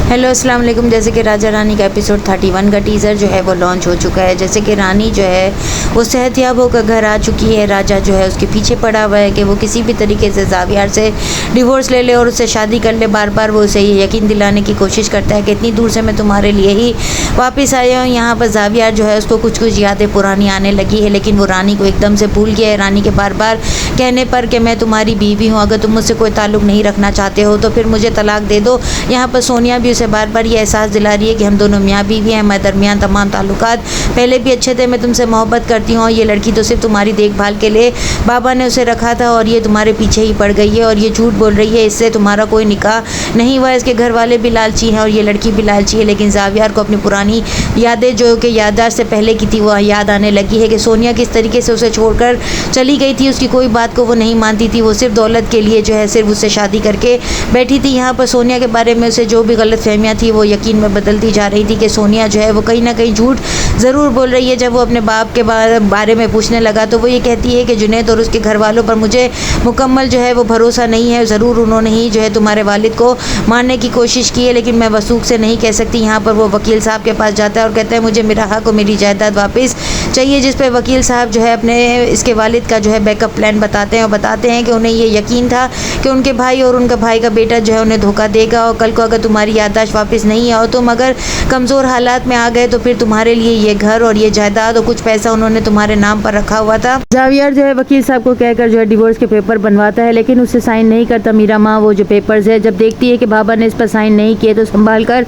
Hello अस्सलाम वालेकुम। जैसे कि राजा रानी का एपिसोड 31 का टीज़र जो है वो लॉन्च हो चुका है। जैसे कि रानी जो है वो सेहतयाब होकर घर आ चुकी है। राजा जो है उसके पीछे पड़ा हुआ है कि वो किसी भी तरीके से ज़ावियार से डिवोर्स ले ले और उससे शादी कर ले। बार बार वो उसे ये यकीन दिलाने की कोशिश करता है कि इतनी दूर से मैं तुम्हारे लिए ही वापस आया हूँ। यहाँ पर ज़ावियार जो है उसको कुछ कुछ यादें पुरानी आने लगी है, लेकिन वो रानी को एकदम से भूल गया है। रानी के बार बार कहने पर कि मैं तुम्हारी बीवी हूँ, अगर तुम मुझसे कोई ताल्लुक़ नहीं रखना चाहते हो तो फिर मुझे तलाक दे दो। यहाँ पर सोनिया भी उसे बार बार ये एहसास दिला रही है कि हम दोनों मियाँ बीवी हैं, हमारे दरमियान तमाम ताल्लुकात पहले भी अच्छे थे, मैं तुमसे मोहब्बत करती हूँ। ये लड़की तो सिर्फ तुम्हारी देखभाल के लिए बाबा ने उसे रखा था और ये तुम्हारे पीछे ही पड़ गई है और ये झूठ बोल रही है, इससे तुम्हारा कोई निकाह नहीं हुआ। इसके घर वाले भी लालची हैं और ये लड़की भी लालची है। लेकिन ज़ावियार को अपनी पुरानी यादें जो कि याददाश्त से पहले की थी वो याद आने लगी है कि सोनिया किस तरीके से उसे छोड़कर चली गई थी। उसकी कोई बात को वो नहीं मानती थी, वो सिर्फ दौलत के लिए जो है सिर्फ उससे शादी करके बैठी थी। यहाँ पर सोनिया के बारे में उसे जो भी गलत फहमियाँ थी वो यकीन में बदलती जा रही थी कि सोनिया जो है वो कहीं ना कहीं झूठ ज़रूर बोल रही है। जब वो अपने बाप के बारे में पूछने लगा तो वो ये कहती है कि जुनैद और उसके घर वालों पर मुझे मुकम्मल जो है वो भरोसा नहीं है। ज़रूर उन्होंने ही जो है तुम्हारे वालिद को मारने की कोशिश की है, लेकिन मैं वसूख से नहीं कह सकती। यहाँ पर वो वकील साहब के पास जाता है और कहता है मुझे मेरा हक और मेरी जायदाद वापस चाहिए, जिस पर वकील साहब जो है अपने इसके वालिद का जो है बैकअप प्लान बताते हैं और बताते हैं कि उन्हें ये यकीन था कि उनके भाई और उनका भाई का बेटा जो है उन्हें धोखा देगा और कल को अगर तुम्हारी याददाश्त वापस नहीं आओ, तुम अगर कमज़ोर हालात में आ गए तो फिर तुम्हारे लिए ये घर और ये जायदाद और कुछ पैसा उन्होंने तुम्हारे नाम पर रखा हुआ था। ज़ावियार जो है वकील साहब को कहकर जो है डिवोर्स के पेपर बनवाता है, लेकिन उससे साइन नहीं करता मीरा माँ वो जो पेपर्स है। जब देखती है कि बाबा ने इस पर साइन नहीं किए तो संभाल कर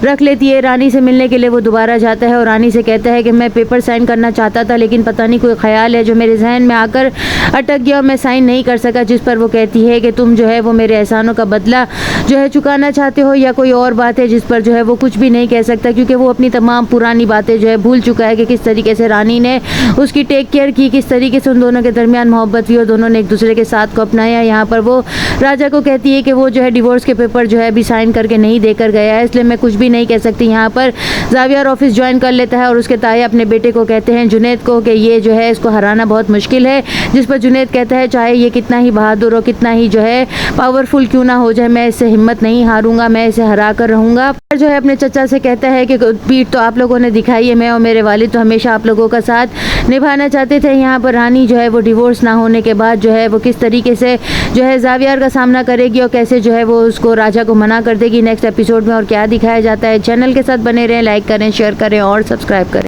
रख लेती है। रानी से मिलने के लिए वो दोबारा जाता है और रानी से कहता है कि मैं पेपर साइन करना चाहता था, लेकिन पता नहीं कोई ख्याल है जो मेरे जहन में आकर अटक गया और मैं साइन नहीं कर सका। जिस पर वो कहती है कि तुम जो है वो मेरे एहसानों का बदला जो है चुकाना चाहते हो या कोई और बात है, जिस पर जो है वो कुछ भी नहीं कह सकता क्योंकि वो अपनी तमाम पुरानी बातें जो है भूल चुका है कि किस तरीके से रानी ने उसकी टेक केयर की, किस तरीके से उन दोनों के दरमियान मोहब्बत हुई और दोनों ने एक दूसरे के साथ को अपनाया। यहाँ पर वो राजा को कहती है कि वो जो है डिवोर्स के पेपर जो है अभी साइन करके नहीं देकर गया है, इसलिए मैं कुछ भी नहीं कह सकती। यहाँ पर ज़ावियार ऑफिस ज्वाइन कर लेता है और उसके ताए अपने बेटे को कहते हैं जुनैद को कि ये जो है इसको हराना बहुत मुश्किल है, जिस पर जुनैद कहता है चाहे ये कितना ही बहादुर हो, कितना ही जो है पावरफुल क्यों ना हो जाए, मैं इससे हिम्मत नहीं हारूंगा, मैं इसे हरा कर रहूँगा। जो है अपने चचा से कहता है कि पीठ तो आप लोगों ने दिखाई है, मैं और मेरे वालिद तो हमेशा आप लोगों का साथ निभाना चाहते थे। यहाँ पर रानी जो है वो डिवोर्स ना होने के बाद जो है वो किस तरीके से जो है ज़ावियार का सामना करेगी और कैसे जो है वो उसको राजा को मना कर देगी नेक्स्ट एपिसोड में और क्या दिखाया जाता है। चैनल के साथ बने रहें, लाइक करें, शेयर करें और सब्सक्राइब करें।